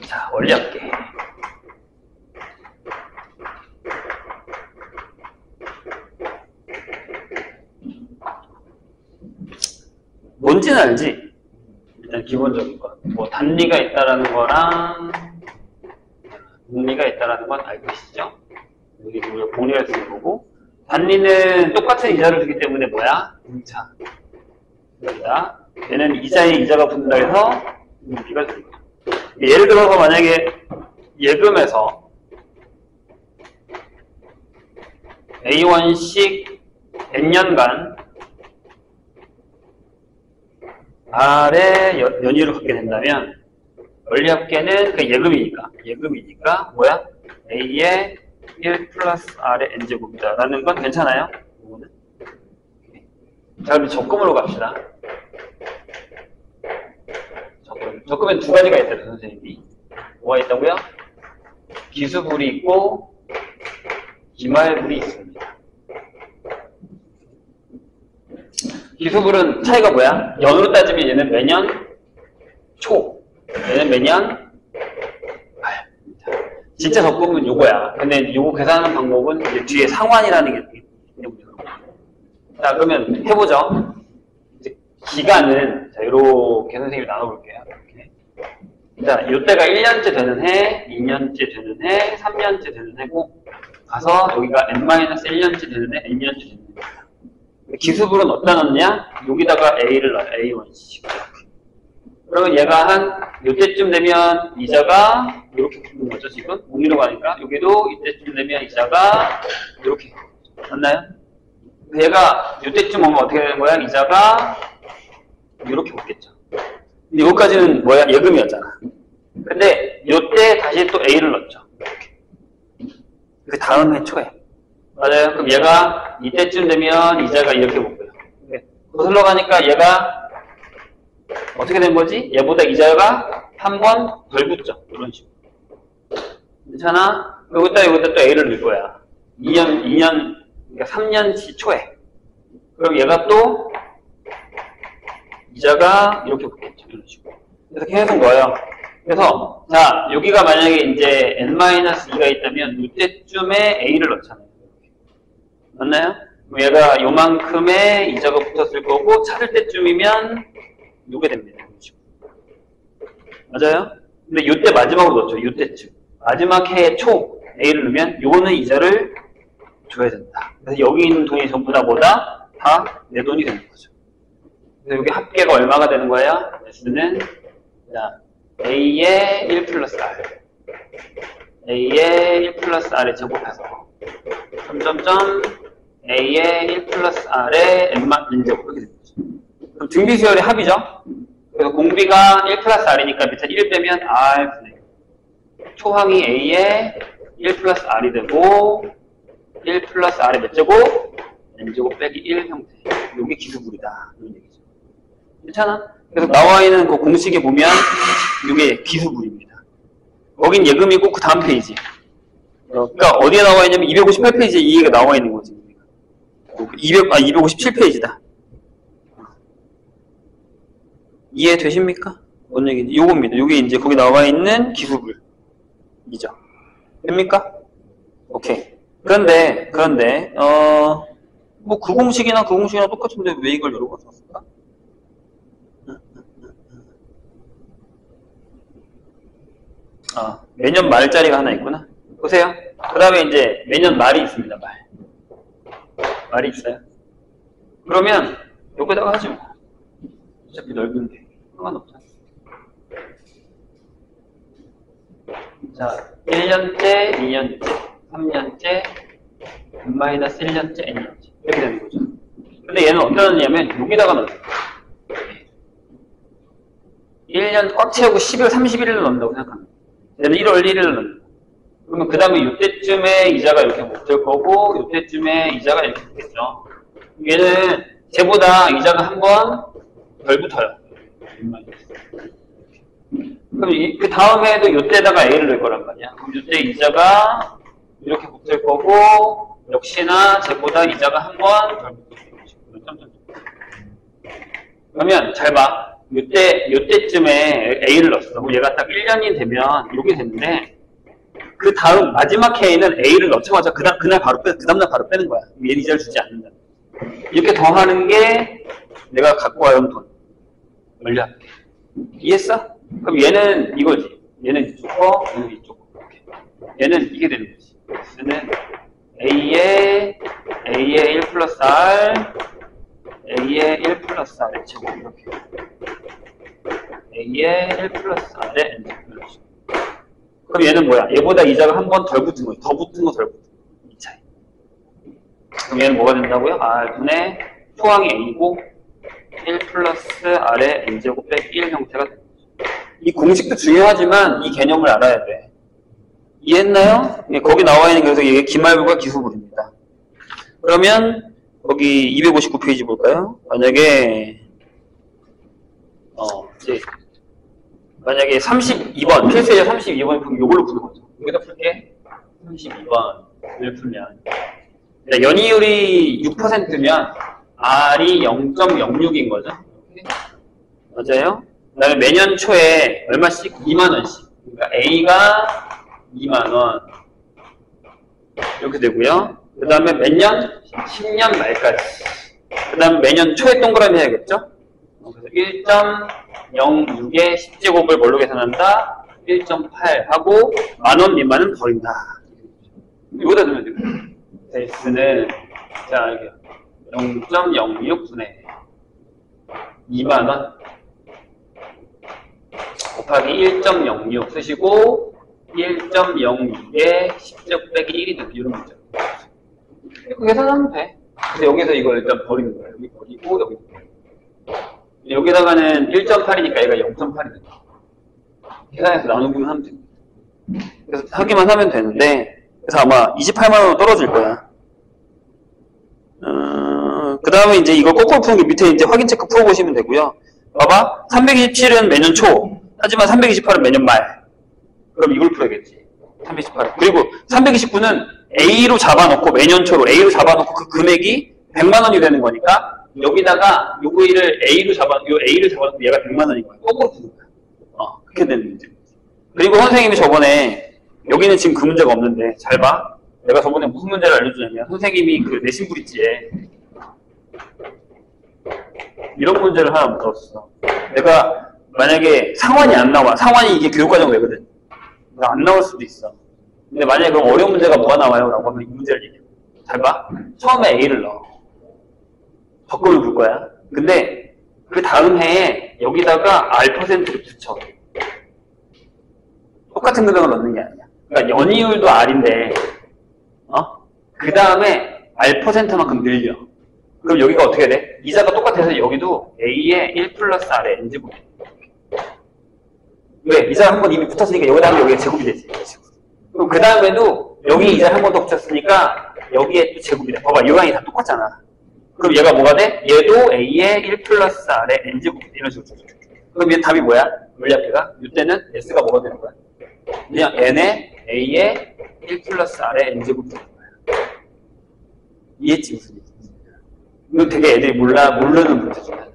자, 원리할게. 뭔지는 알지? 일단 기본적인 거. 뭐 단리가 있다라는 거랑 공리가 있다라는 건 알고 계시죠? 여기 우리가 공리가 쓰는 거고, 단리는 똑같은 이자를 주기 때문에 뭐야? 분차. 여기다. 얘는 이자에 이자가 붙는다 해서 비가 주는 거야. 예를 들어서 만약에 예금에서 A1씩 N년간 R의 연이율을 갖게 된다면 원리합계는 그 예금이니까 뭐야? A의 1 플러스 R의 N제곱이다 라는 건 괜찮아요? 이거는. 자, 그럼 적금으로 갑시다. 적금엔 두 가지가 있대요, 선생님이. 뭐가 있다고요? 기수불이 있고 기말불이 있습니다. 기수불은 차이가 뭐야? 연으로 따지면 얘는 매년 초, 얘는 매년 말. 진짜 적금은 요거야. 근데 요거 계산하는 방법은 이제 뒤에 상환이라는 게 있기 때문에. 자, 그러면 해보죠. 이제 기간은 자, 요렇게 선생님이 나눠볼게요. 이렇게. 자, 요때가 1년째 되는 해, 2년째 되는 해, 3년째 되는 해고, 가서 여기가 n-1년째 되는 해, n년째 되는 해입니다. 기수불은 어디다 넣느냐? 여기다가 A를 넣어요. A1씩. 그러면 얘가 한 요때쯤 되면 이자가 이렇게 붙는 거죠, 지금? 공리로 가니까. 여기도 이때쯤 되면 이자가 이렇게. 맞나요? 얘가 요때쯤 오면 어떻게 되는 거야? 이자가 이렇게 붙겠죠. 근데 여기까지는 뭐야? 예금이었잖아. 근데 요때 다시 또 A를 넣었죠. 이렇게. 그 다음 해 초에. 맞아요. 그럼 얘가 이때쯤 되면 이자가 이렇게 붙고요. 거슬러 가니까 얘가 어떻게 된 거지? 얘보다 이자가 한 번 덜 붙죠. 이런 식으로. 괜찮아? 여기다 또 A를 넣을 거야. 2년, 그러니까 3년치 초에. 그럼 얘가 또 이자가 이렇게 붙겠죠. 이런 식으로. 그래서 계속 넣어요. 그래서, 자, 여기가 만약에 이제 n-2가 있다면 이때쯤에 A를 넣잖아요. 맞나요? 얘가 요만큼의 이자가 붙었을 거고, 찾을 때쯤이면 요게 됩니다. 맞아요? 근데 요때 마지막으로 넣었죠. 요때쯤. 마지막 해 초 A를 넣으면 요거는 이자를 줘야 된다. 그래서 여기 있는 돈이 전부 다 뭐다? 다 내 돈이 되는 거죠. 그래서 여기 합계가 얼마가 되는 거예요? S는 자, A의 1 플러스 R. A의 1 플러스 R에 제곱해서 점점점 A의 1 플러스 R의 N제곱 이렇게 되는 거죠. 그럼 등비수열의 합이죠? 그래서 공비가 1 플러스 R이니까 밑에 1 빼면 R 분의 초항이 A의 1 플러스 R이 되고 1 플러스 R의 몇 제곱? N제곱 빼기 1 형태. 이게 기수불이다. 이런 얘기죠. 괜찮아? 그래서 나와 있는 그 공식에 보면 이게 기수불입니다. 여긴 예금이고 그 다음 페이지. 그러니까 어디에 나와 있냐면 258페이지에 이 얘기가 나와 있는 거지. 257페이지다. 이해되십니까? 뭔 얘기인지. 요겁니다. 요게 이제 거기 나와 있는 기수불이죠. 됩니까? 오케이. 그런데, 뭐 그 공식이나 그 공식이랑 똑같은데 왜 이걸 이러고 썼을까? 매년 말짜리가 하나 있구나. 보세요. 그 다음에 이제 매년 말이 있습니다. 말이 있어요. 그러면 여기다가 하지 뭐. 어차피 넓은데 상관없잖아. 자, 1년째, 2년째, 3년째, n-1년째, n년째 이렇게 되는 거죠. 근데 얘는 어디다 넣냐면 여기다가 넣어요. 1년 꽉 채우고 12월 31일을 넣는다고 생각합니다. 얘는 1월 1일을 넣는다. 그러면 그 다음에 이때쯤에 이자가 이렇게 붙을 거고 이때쯤에 이자가 이렇게 붙겠죠. 얘는 쟤보다 이자가 한 번 덜 붙어요. 그럼 그 다음에도 이때다가 A를 넣을 거란 말이야. 그럼 이때 이자가 이렇게 붙을 거고 역시나 쟤보다 이자가 한 번 덜 붙을 거고. 그러면 잘 봐. 요때쯤에 A를 넣었어. 그럼 얘가 딱 1년이 되면 이렇게 됐는데, 그 다음 마지막 해에는 A를 넣자마자 그 다음날 바로 빼는 거야. 얘는 이자를 주지 않는다. 이렇게 더하는 게 내가 갖고 와온 돈. 원리할게. 이해했어? 그럼 얘는 이거지. 얘는 이쪽 거, 얘는 이쪽 거. 얘는 이게 되는 거지. 얘는 A의 1 플러스 R, A의 1 플러스 R의 제곱 이렇게. A의 1 플러스 R의 N제곱. 그럼 얘는 뭐야? 얘보다 이자가 한 번 덜 붙은 거야. 더 붙은 거 덜 붙은 거. 이 차이. 그럼 얘는 뭐가 된다고요? R분의 초항이 A고 1 플러스 R의 N제곱 빼기 1 형태가 됩니다. 이 공식도 중요하지만 이 개념을 알아야 돼. 이해했나요? 예, 거기 나와 있는 그래서 이게 기말부가 기수물입니다. 그러면 거기 259페이지 볼까요? 만약에 이제 만약에 32번 필수의 32번이 그럼 이걸로 푸는 거죠. 여기다 풀게. 32번을 풀면 연이율이 6%면 R이 0.06인 거죠. 맞아요? 그다음에 매년 초에 얼마씩? 2만 원씩. 그러니까 A가 2만 원 이렇게 되고요. 그 다음에 몇 년? 10년 말까지. 그 다음에 매년 초에 동그라미 해야겠죠? 그래서 1.06의 10제곱을 뭘로 계산한다? 1.8 하고 만원 미만은 버린다. 이거다 넣으면 되고 베이스는 자 이게 0.06분의 2만원 곱하기 1.06 쓰시고 1.06에 10제곱 빼기 1이 되는 이런 문제. 이렇게 계산하면 돼. 그래서 여기서 이걸 일단 버리는 거야. 여기 버리고 여기 여기다가는 1.8이니까 얘가 0.8이 된다. 계산해서 나누기만 하면 됩니다. 그래서 하기만 하면 되는데 그래서 아마 28만원으로 떨어질 거야. 그 다음에 이제 이거 거꾸로 푸는 게 밑에 이제 확인 체크 풀어보시면 되고요. 봐봐. 327은 매년 초. 하지만 328은 매년 말. 그럼 이걸 풀어야겠지. 328. 그리고 329는 A로 잡아놓고 매년 초로 A로 잡아놓고 그 금액이 100만 원이 되는 거니까 여기다가 요거를 A로 잡아놓고 얘가 100만 원인 거야. 거꾸로 푸는 거야. 그렇게 되는 문제. 그리고 선생님이 저번에 여기는 지금 그 문제가 없는데 잘 봐. 내가 저번에 무슨 문제를 알려주냐면 선생님이 그 내신 브릿지에 이런 문제를 하나 물었어. 내가 만약에 상환이 안 나와. 상환이 이게 교육과정 되거든. 안 나올 수도 있어. 근데 만약에 그럼 어려운 문제가 뭐가 나와요? 라고 하면 이 문제를 얘기해. 잘 봐. 처음에 A를 넣어. 적금을 볼 거야. 근데 그 다음 해에 여기다가 R%를 붙여. 똑같은 금액을 넣는 게 아니야. 그러니까 연이율도 R인데 그 다음에 R%만큼 늘려. 그럼 여기가 어떻게 돼? 이자가 똑같아서 여기도 A의 1 플러스 R의 N제곱. 왜? 이자가 한 번 이미 붙었으니까 여기다 하면 여기가 제곱이 되지. 그럼 그 다음에도 여기 이자 한 번 더 붙였으니까 여기에 또 제곱이 돼. 봐봐, 요강이 다 똑같잖아. 그럼 얘가 뭐가 돼? 얘도 A의 1 플러스 R의 N제곱. 이런 식으로. 그럼 얘 답이 뭐야? 물리합계가? 이때는 S가 뭐가 되는 거야? 그냥 N의 A의 1 플러스 R의 N제곱이 되는 거야. 이해했지? 무슨 얘기지? 이건 되게 애들이 모르는 문제 중에 하나.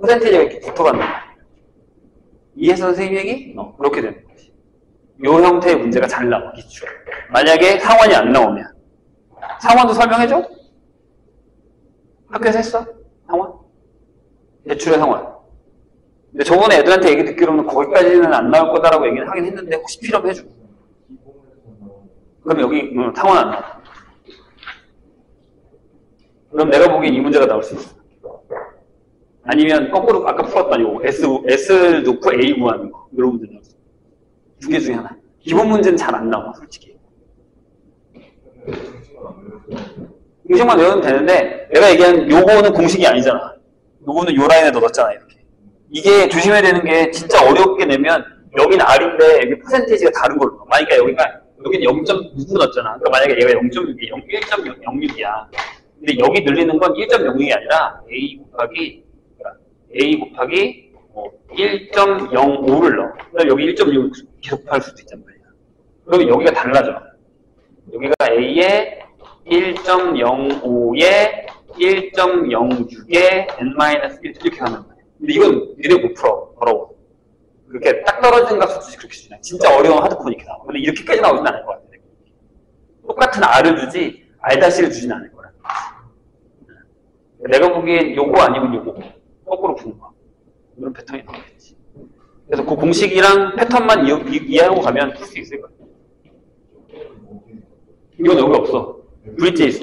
퍼센테이지가 이렇게 붙어가는 거야. 이해해서 선생님 얘기? 그렇게 되는 거지. 요 형태의 문제가 잘 나와, 기출. 만약에 상환이 안 나오면. 상환도 설명해줘? 학교에서 했어? 상환? 대출의 상환. 근데 저번에 애들한테 얘기 듣기로는 거기까지는 안 나올 거다라고 얘기는 하긴 했는데 혹시 필요하면 해줘. 그럼 여기 상환 안 나와. 그럼 내가 보기엔 이 문제가 나올 수 있어. 아니면 거꾸로 아까 풀었던 이거 S 놓고 A 구하는 거 이런 문제 나올 수 있어. 두 개 중에 하나. 기본 문제는 잘 안 나와 솔직히. 공식만 외우면 되는데 내가 얘기한 요거는 공식이 아니잖아. 요거는 요 라인에 넣었잖아 이렇게. 이게 조심해야 되는 게 진짜 어렵게 내면 여기는 R인데 여기 퍼센테이지가 다른 걸로 넣어. 만약에 여기는 0.6 넣었잖아. 그러니까 만약에 얘가 0.6이 1.06이야. 근데 여기 늘리는 건 1.06이 아니라 A 곱하기 1.05를 넣어. 그럼 여기 1.6 계속 할 수도 있단 말이야. 그러면 여기가 달라져. 여기가 A의 1.05에 1.06에 N-1 이렇게 가는 거야. 근데 이건 얘네 못 풀어. 어려워. 그렇게 딱 떨어지는 값을 주지 그렇게 주지. 진짜 어려운 하드코어는 이렇게 나와. 근데 이렇게까지 나오진 않을 것 같아. 똑같은 R을 주지 R-를 주진 않을 거야. 내가 보기엔 요거 아니면 요거 거꾸로 푸는 거야. 이런 패턴이 나오겠지. 그래서 그 공식이랑 패턴만 이해하고 가면 풀 수 있을 거야. 이건 여기 없어. VJS.